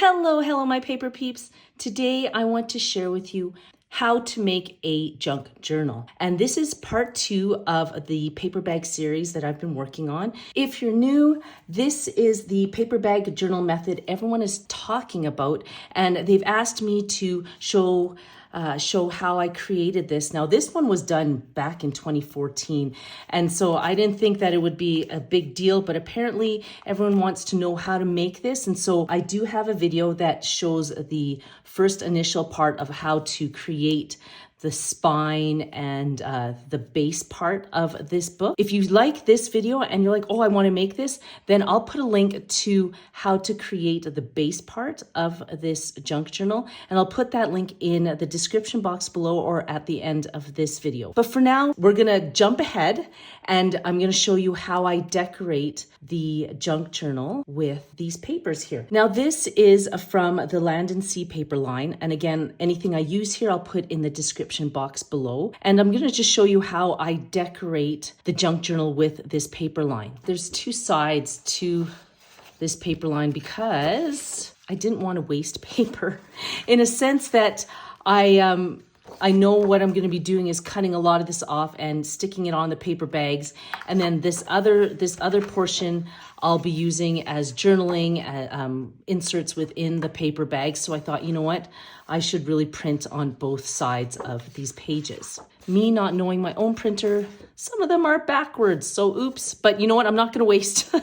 Hello, my paper peeps. Today I want to share with you how to make a junk journal. And this is part 2 of the paper bag series that I've been working on. If you're new, this is the paper bag journal method everyone is talking about, and they've asked me to show how I created this. Now, this one was done back in 2014, and so I didn't think that it would be a big deal, but apparently everyone wants to know how to make this, and so I do have a video that shows the first initial part of how to create the spine and the base part of this book. If you like this video and you're like, oh, I want to make this, then I'll put a link to how to create the base part of this junk journal. And I'll put that link in the description box below or at the end of this video. But for now, we're going to jump ahead and I'm going to show you how I decorate the junk journal with these papers here. Now, this is from the Land and Sea paper line. And again, anything I use here, I'll put in the description box below. And I'm going to just show you how I decorate the junk journal with this paper line. There's 2 sides to this paper line because I didn't want to waste paper, in a sense that I know what I'm going to be doing is cutting a lot of this off and sticking it on the paper bags. And then this other portion I'll be using as journaling inserts within the paper bags. So I thought, you know what? I should really print on both sides of these pages. Me not knowing my own printer, some of them are backwards. So oops, but you know what? I'm not going to waste.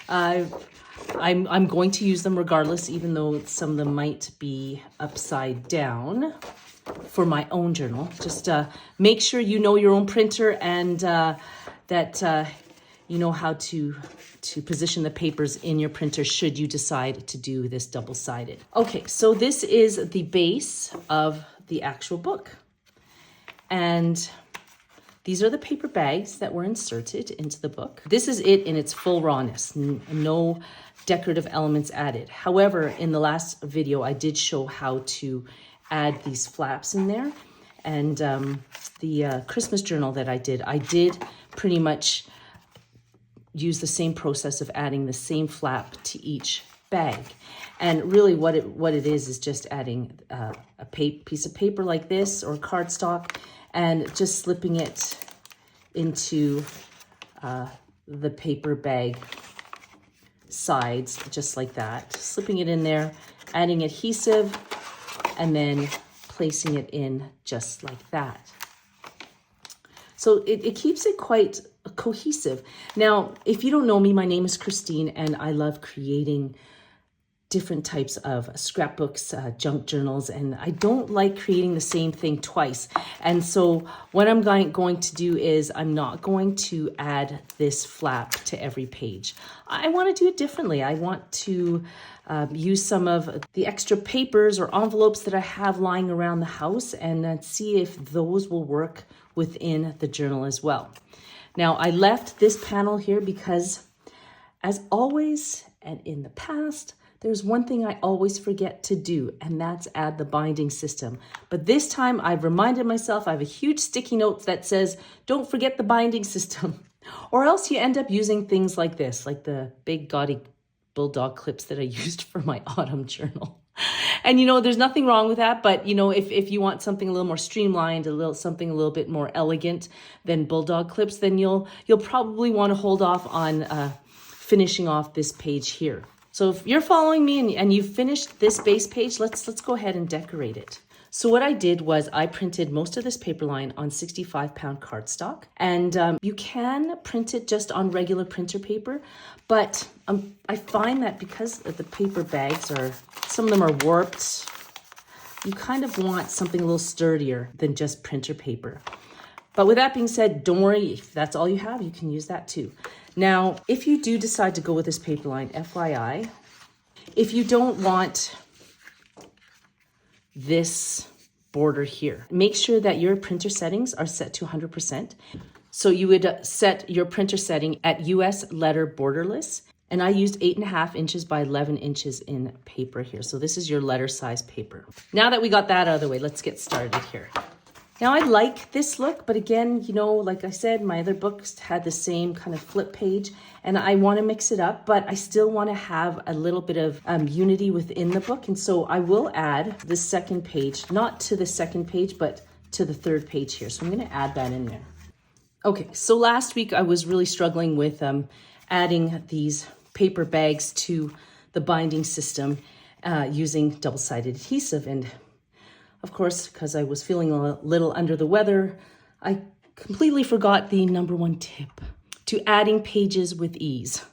I'm going to use them regardless, even though some of them might be upside down for my own journal. Just make sure you know your own printer and that you know how to position the papers in your printer should you decide to do this double-sided. Okay, so this is the base of the actual book. And these are the paper bags that were inserted into the book. This is it in its full rawness, no decorative elements added. However, in the last video, I did show how to add these flaps in there. And the Christmas journal that I did pretty much use the same process of adding the same flap to each bag. And really what it is just adding a piece of paper like this or cardstock and just slipping it into the paper bag sides, just like that. Slipping it in there, adding adhesive, and then placing it in just like that. So it keeps it quite cohesive. Now, if you don't know me, my name is Christine, and I love creating different types of scrapbooks, junk journals, and I don't like creating the same thing twice. And so what I'm going to do is I'm not going to add this flap to every page. I want to do it differently. I want to use some of the extra papers or envelopes that I have lying around the house and see if those will work within the journal as well. Now, I left this panel here because, as always and in the past, there's one thing I always forget to do, and that's add the binding system. But this time I've reminded myself, I have a huge sticky note that says, don't forget the binding system. Or else you end up using things like this, like the big gaudy bulldog clips that I used for my autumn journal. And you know, there's nothing wrong with that, but you know, if you want something a little more streamlined, something a little bit more elegant than bulldog clips, then you'll probably want to hold off on finishing off this page here. So if you're following me and you've finished this base page, let's go ahead and decorate it. So what I did was I printed most of this paper line on 65-pound cardstock, and you can print it just on regular printer paper, but I find that because the paper bags some of them are warped, you kind of want something a little sturdier than just printer paper. But with that being said, don't worry, if that's all you have, you can use that too. Now, if you do decide to go with this paper line, FYI, if you don't want this border here, make sure that your printer settings are set to 100%. So you would set your printer setting at US letter borderless. And I used 8.5 inches by 11 inches in paper here. So this is your letter size paper. Now that we got that out of the way, let's get started here. Now I like this look, but again, you know, like I said, my other books had the same kind of flip page, and I want to mix it up, but I still want to have a little bit of unity within the book. And so I will add the second page, not to the second page, but to the third page here. So I'm going to add that in there. Okay, so last week I was really struggling with adding these paper bags to the binding system using double-sided adhesive. And of course, because I was feeling a little under the weather, I completely forgot the number one tip to adding pages with ease.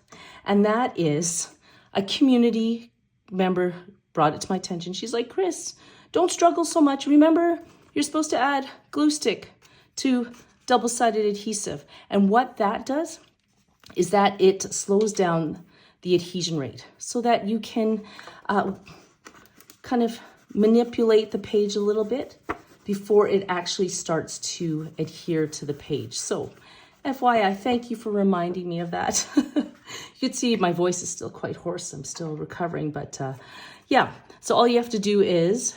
And that is, a community member brought it to my attention. She's like, Chris, don't struggle so much. Remember, you're supposed to add glue stick to double-sided adhesive. And what that does is that it slows down the adhesion rate so that you can kind of manipulate the page a little bit before it actually starts to adhere to the page. So FYI, thank you for reminding me of that. You can see my voice is still quite hoarse. I'm still recovering, but yeah. So all you have to do is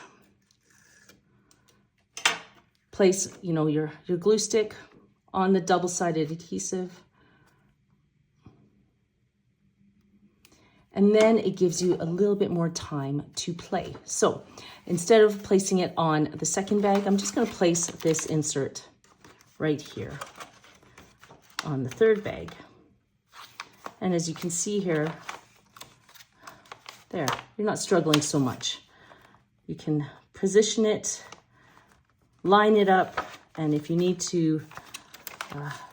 place, you know, your glue stick on the double-sided adhesive. And then it gives you a little bit more time to play. So instead of placing it on the second bag, I'm just going to place this insert right here on the third bag. And as you can see here, there, you're not struggling so much. You can position it, line it up, and if you need to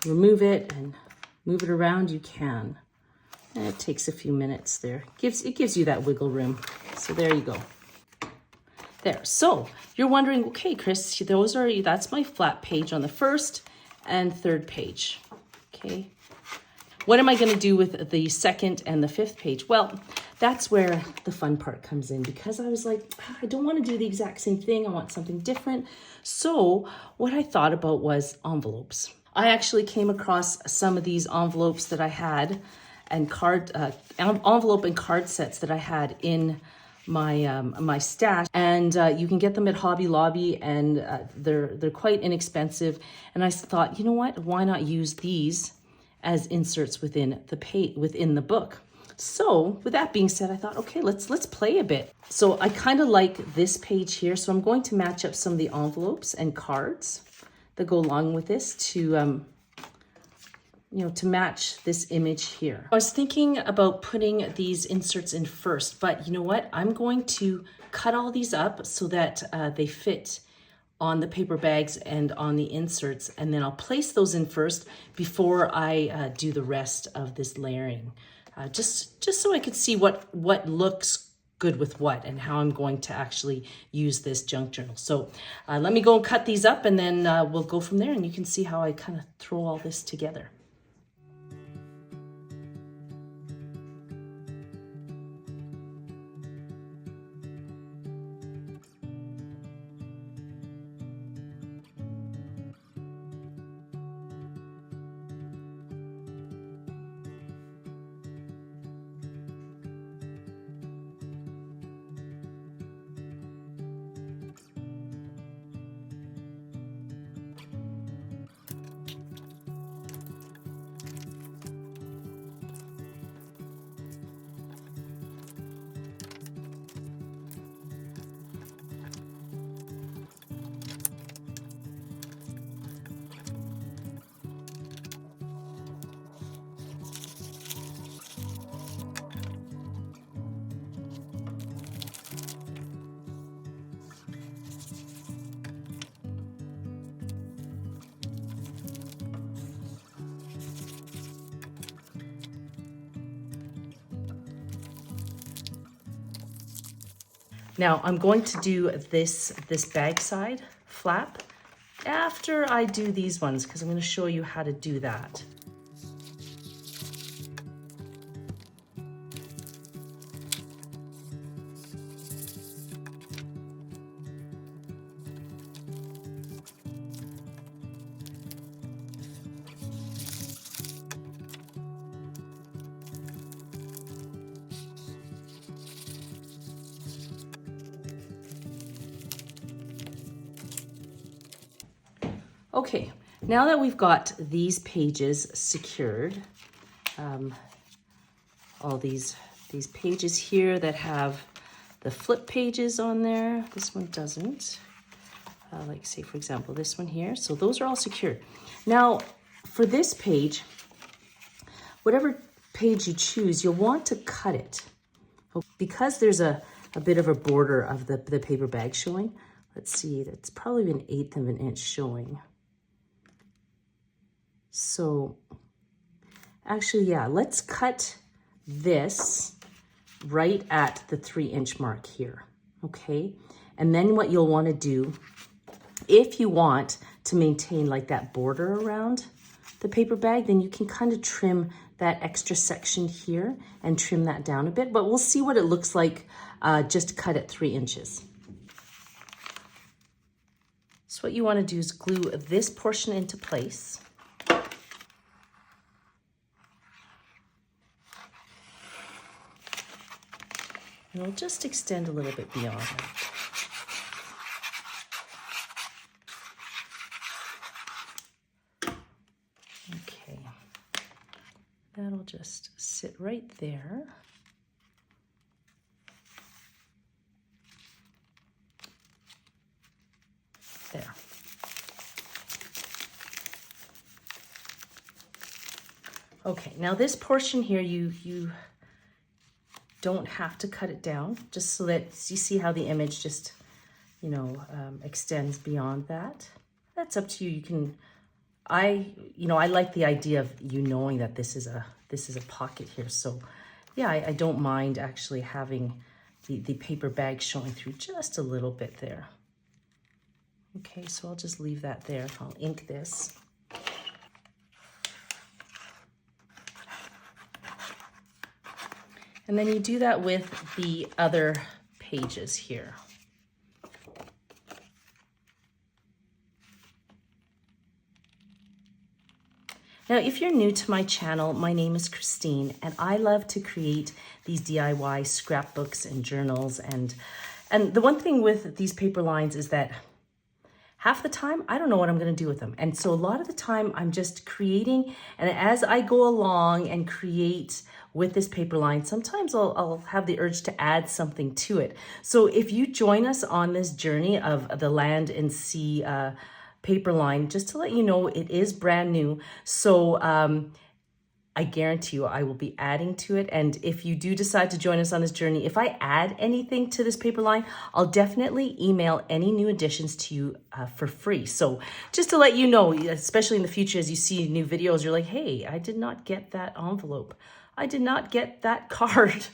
remove it and move it around, you can. And it takes a few minutes there. It gives you that wiggle room. So there you go. There. So you're wondering, okay, Chris, that's my flat page on the first and third page. Okay. What am I going to do with the second and the fifth page? Well, that's where the fun part comes in, because I was like, I don't want to do the exact same thing. I want something different. So what I thought about was envelopes. I actually came across some of these envelopes that I had, and envelope and card sets that I had in my my stash, and you can get them at Hobby Lobby, and they're quite inexpensive. And I thought, you know what? Why not use these as inserts within the book? So with that being said, I thought, okay, let's play a bit. So I kind of like this page here, so I'm going to match up some of the envelopes and cards that go along with this to to match this image here. I was thinking about putting these inserts in first, but you know what? I'm going to cut all these up so that they fit on the paper bags and on the inserts, and then I'll place those in first before I do the rest of this layering. Just so I could see what looks good with what and how I'm going to actually use this junk journal. So let me go and cut these up, and then we'll go from there, and you can see how I kind of throw all this together. Now I'm going to do this bag side flap after I do these ones, because I'm going to show you how to do that. Okay, now that we've got these pages secured, all these pages here that have the flip pages on there, this one doesn't. Like say, for example, this one here. So those are all secured. Now, for this page, whatever page you choose, you'll want to cut it. Because there's a bit of a border of the paper bag showing. Let's see, that's probably 1/8 of an inch showing. So actually, yeah, let's cut this right at the 3-inch mark here, okay? And then what you'll want to do, if you want to maintain like that border around the paper bag, then you can kind of trim that extra section here and trim that down a bit, but we'll see what it looks like just cut at 3 inches. So what you want to do is glue this portion into place. And we'll just extend a little bit beyond that. Okay, that'll just sit right there. There. Okay, now this portion here, you don't have to cut it down, just so that you see how the image just, extends beyond that. That's up to you. You can, I like the idea of knowing that this is a pocket here. So yeah, I don't mind actually having the paper bag showing through just a little bit there. Okay, so I'll just leave that there. I'll ink this. And then you do that with the other pages here. Now, if you're new to my channel, my name is Christine, and I love to create these DIY scrapbooks and journals. And the one thing with these paper lines is that half the time, I don't know what I'm going to do with them. And so a lot of the time I'm just creating, and as I go along and create with this paper line, sometimes I'll have the urge to add something to it. So if you join us on this journey of the Land and Sea paper line, just to let you know, it is brand new. So I guarantee you I will be adding to it. And if you do decide to join us on this journey, if I add anything to this paper line, I'll definitely email any new additions to you for free. So just to let you know, especially in the future, as you see new videos, you're like, hey, I did not get that envelope. I did not get that card.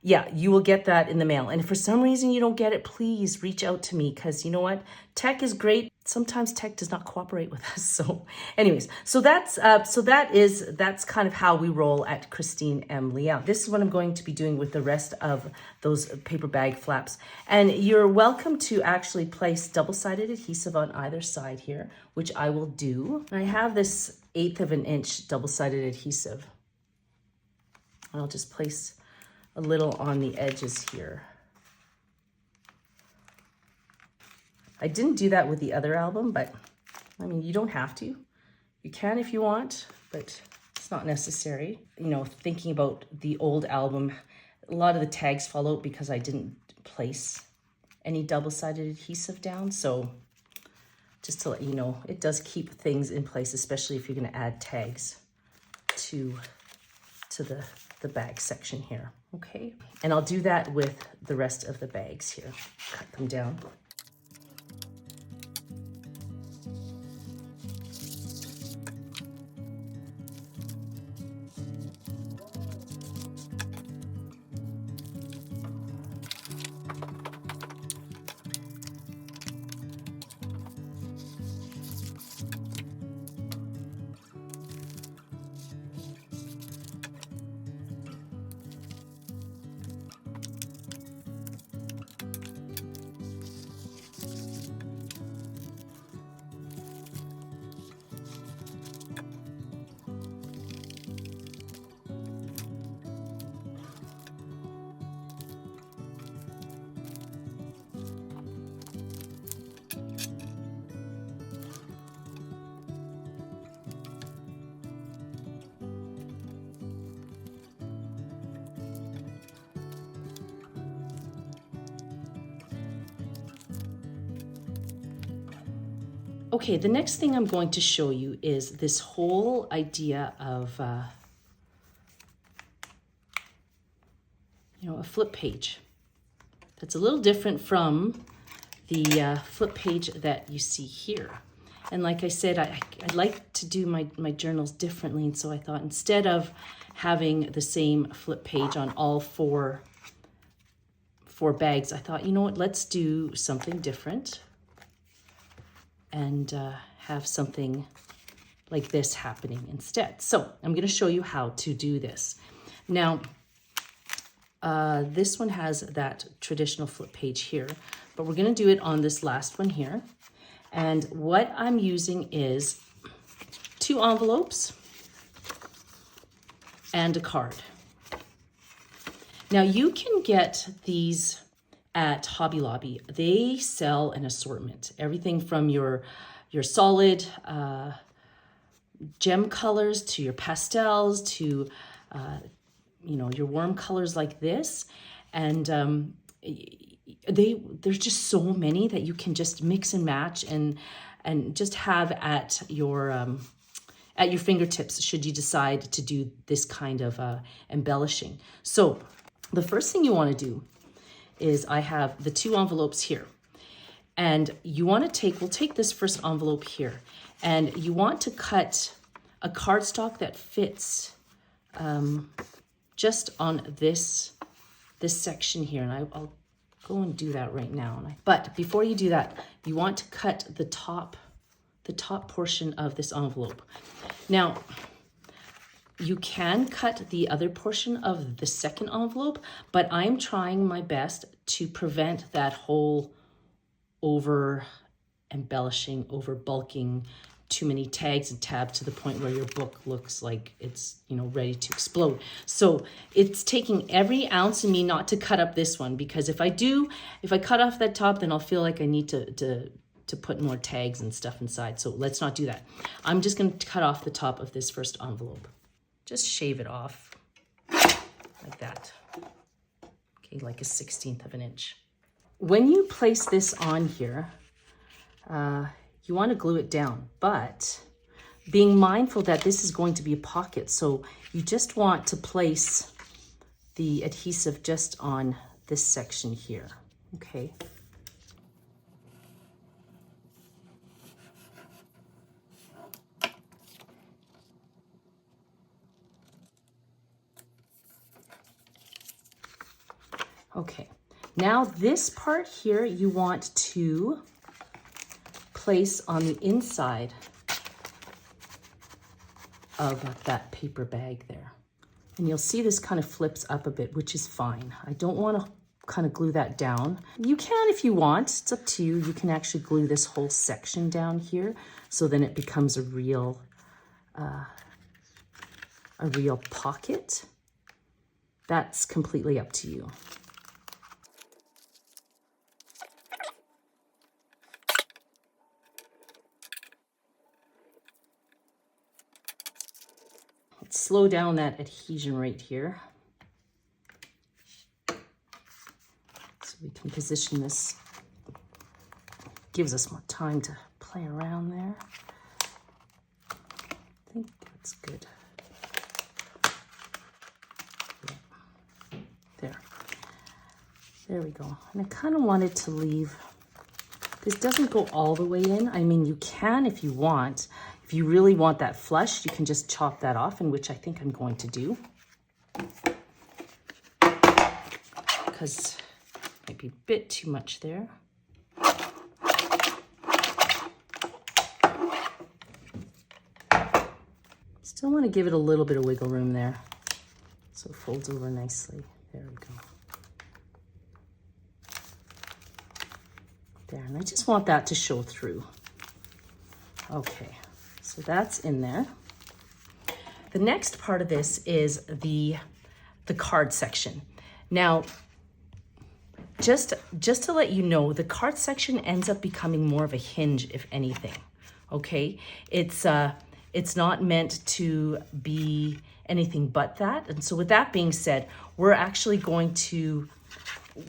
Yeah, you will get that in the mail. And if for some reason you don't get it, please reach out to me, because you know what? Tech is great. Sometimes tech does not cooperate with us. So anyways, that's kind of how we roll at Christine M. Layout. This is what I'm going to be doing with the rest of those paper bag flaps. And you're welcome to actually place double-sided adhesive on either side here, which I will do. I have this 1/8 of an inch double-sided adhesive. I'll just place a little on the edges here. I didn't do that with the other album, but I mean, you don't have to. You can if you want, but it's not necessary. Thinking about the old album, a lot of the tags fall out because I didn't place any double-sided adhesive down. So just to let you know, it does keep things in place, especially if you're going to add tags to the bag section here. Okay, and I'll do that with the rest of the bags here. Cut them down. Okay, the next thing I'm going to show you is this whole idea of, a flip page. That's a little different from the flip page that you see here. And like I said, I like to do my journals differently. And so I thought instead of having the same flip page on all four bags, I thought, you know what, let's do something different and have something like this happening instead. So I'm going to show you how to do this. Now, this one has that traditional flip page here, but we're going to do it on this last one here. And what I'm using is 2 envelopes and a card. Now you can get these at Hobby Lobby. They sell an assortment, everything from your solid gem colors to your pastels to your warm colors like this. And there's just so many that you can just mix and match and just have at your fingertips should you decide to do this kind of embellishing. So the first thing you want to do is I have the 2 envelopes here, and you want to we'll take this first envelope here, and you want to cut a cardstock that fits just on this section here, and I'll go and do that right now. But before you do that, you want to cut the top portion of this envelope. Now, you can cut the other portion of the second envelope, but I'm trying my best to prevent that whole over embellishing, over bulking, too many tags and tabs to the point where your book looks like it's, ready to explode. So it's taking every ounce in me not to cut up this one, because if I cut off that top, then I'll feel like I need to put more tags and stuff inside. So let's not do that. I'm just going to cut off the top of this first envelope. Just shave it off like that. Okay, like a 1/16 of an inch. When you place this on here, you want to glue it down, but being mindful that this is going to be a pocket, so you just want to place the adhesive just on this section here, okay? Okay, now this part here you want to place on the inside of that paper bag there. And you'll see this kind of flips up a bit, which is fine. I don't want to kind of glue that down. You can if you want, it's up to you. You can actually glue this whole section down here, so then it becomes a real pocket. That's completely up to you. Slow down that adhesion rate here so we can position this. Gives us more time to play around there. I think that's good. Yeah. There we go. And I kind of wanted to leave, this doesn't go all the way in. I mean, you can if you want. If you really want that flush, you can just chop that off, and which I think I'm going to do, because it might be a bit too much there. Still want to give it a little bit of wiggle room there, so it folds over nicely. There we go. There, and I just want that to show through. Okay. So that's in there. The next part of this is the card section. Now, just to let you know, the card section ends up becoming more of a hinge, if anything. Okay, it's not meant to be anything but that. And so with that being said, we're actually going to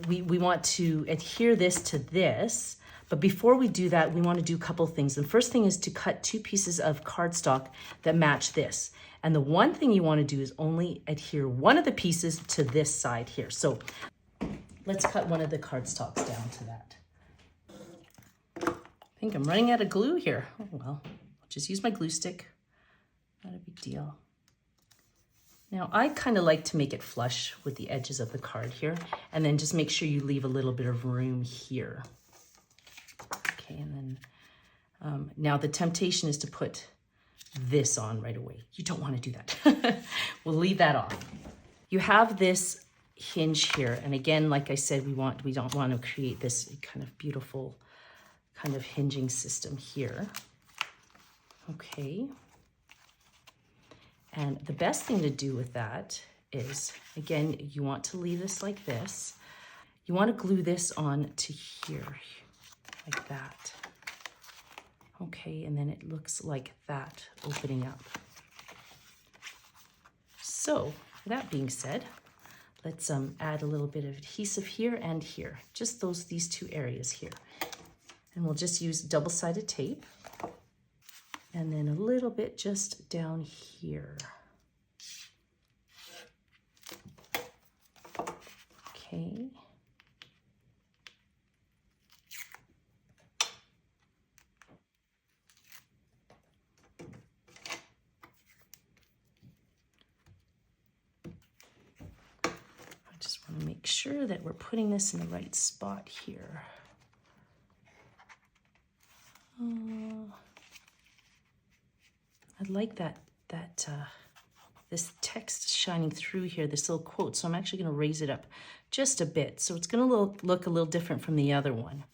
we want to adhere this to this, But before we do that, we want to do a couple things. The first thing is to cut 2 pieces of cardstock that match this. And the one thing you want to do is only adhere one of the pieces to this side here. So let's cut one of the cardstocks down to that. I think I'm running out of glue here. Oh, well, I'll just use my glue stick. Not a big deal. Now, I kind of like to make it flush with the edges of the card here, and then just make sure you leave a little bit of room here. Okay, and then now the temptation is to put this on right away. You don't want to do that. We'll leave that off. You have this hinge here, and again, like I said, we don't want to create this kind of beautiful kind of hinging system here. Okay. And the best thing to do with that is, again, you want to leave this like this. You want to glue this on to here, like that. Okay, and then it looks like that opening up. So, that being said, let's add a little bit of adhesive here and here. Just these 2 areas here. And we'll just use double-sided tape. And then a little bit just down here. Okay. I just want to make sure that we're putting this in the right spot here. I like that this text shining through here, this little quote. So I'm actually going to raise it up just a bit. So it's going to look a little different from the other one.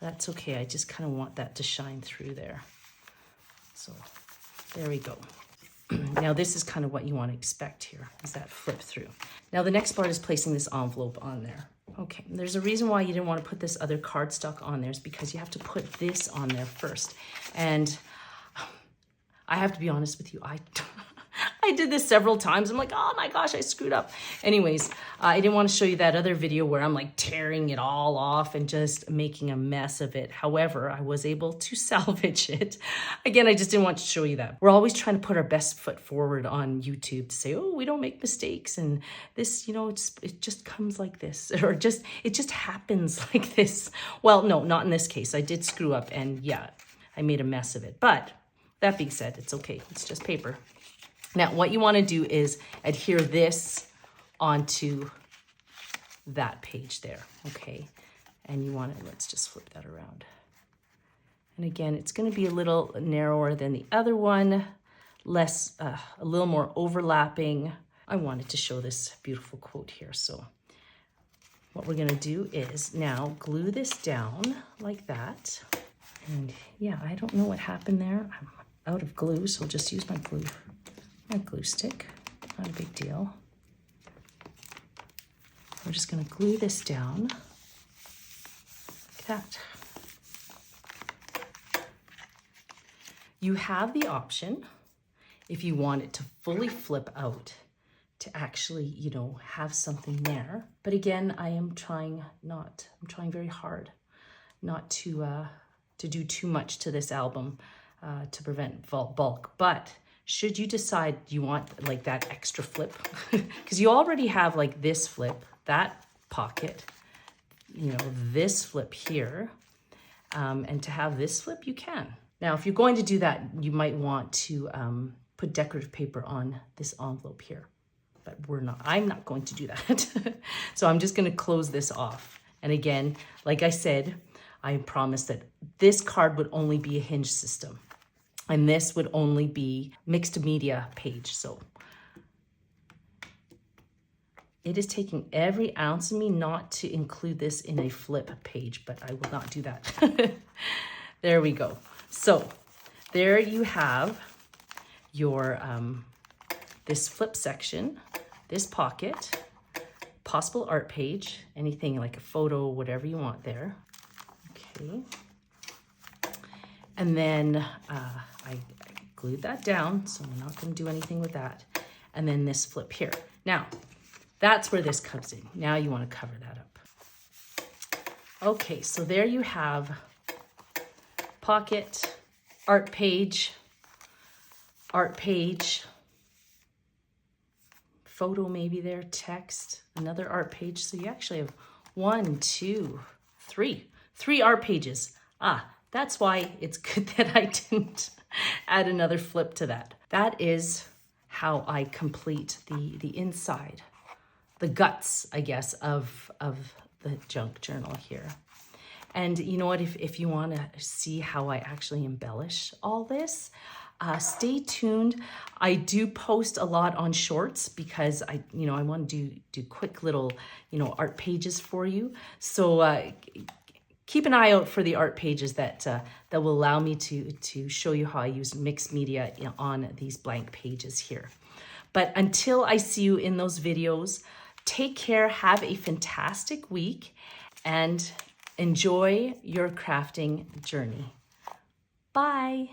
That's okay. I just kind of want that to shine through there. So there we go. Now this is kind of what you want to expect here, is that flip through. Now the next part is placing this envelope on there. Okay, there's a reason why you didn't want to put this other cardstock on there, is because you have to put this on there first. And I have to be honest with you, I did this several times. I'm like, oh my gosh, I screwed up. Anyways, I didn't want to show you that other video where I'm like tearing it all off and just making a mess of it. However, I was able to salvage it. Again, I just didn't want to show you that. We're always trying to put our best foot forward on YouTube to say, oh, we don't make mistakes. And this, you know, it just comes like this, or it just happens like this. Well, no, not in this case. I did screw up, and yeah, I made a mess of it. But that being said, it's okay. It's just paper. Now, what you want to do is adhere this onto that page there, okay? And you want to, let's just flip that around. And again, it's going to be a little narrower than the other one, less, a little more overlapping. I wanted to show this beautiful quote here. So what we're going to do is now glue this down like that. And yeah, I don't know what happened there. I'm out of glue, so I'll just use my glue stick. Not a big deal. We're just going to glue this down like that. You have the option, if you want it to fully flip out, to actually, you know, have something there. But again, I'm trying very hard not to do too much to this album to prevent bulk. But should you decide you want like that extra flip, because you already have like this flip, that pocket, you know, this flip here, and to have this flip, you can. Now, if you're going to do that, you might want to put decorative paper on this envelope here, but I'm not going to do that. So I'm just going to close this off. And again, like I said, I promised that this card would only be a hinge system. And this would only be mixed media page. So it is taking every ounce of me not to include this in a flip page, but I will not do that. There we go. So there you have your, this flip section, this pocket, possible art page, anything like a photo, whatever you want there. Okay. And then I glued that down, so we're not going to do anything with that. And then this flip here. Now, that's where this comes in. Now you want to cover that up. Okay, so there you have pocket, art page, photo maybe there, text, another art page. So you actually have 1, 2, 3 art pages. That's why it's good that I didn't add another flip to that. That is how I complete the inside, the guts, I guess, of the junk journal here. And you know what, if you want to see how I actually embellish all this, stay tuned. I do post a lot on Shorts because I want to do quick little, art pages for you. So keep an eye out for the art pages that will allow me to show you how I use mixed media on these blank pages here. But until I see you in those videos, take care, have a fantastic week, and enjoy your crafting journey. Bye.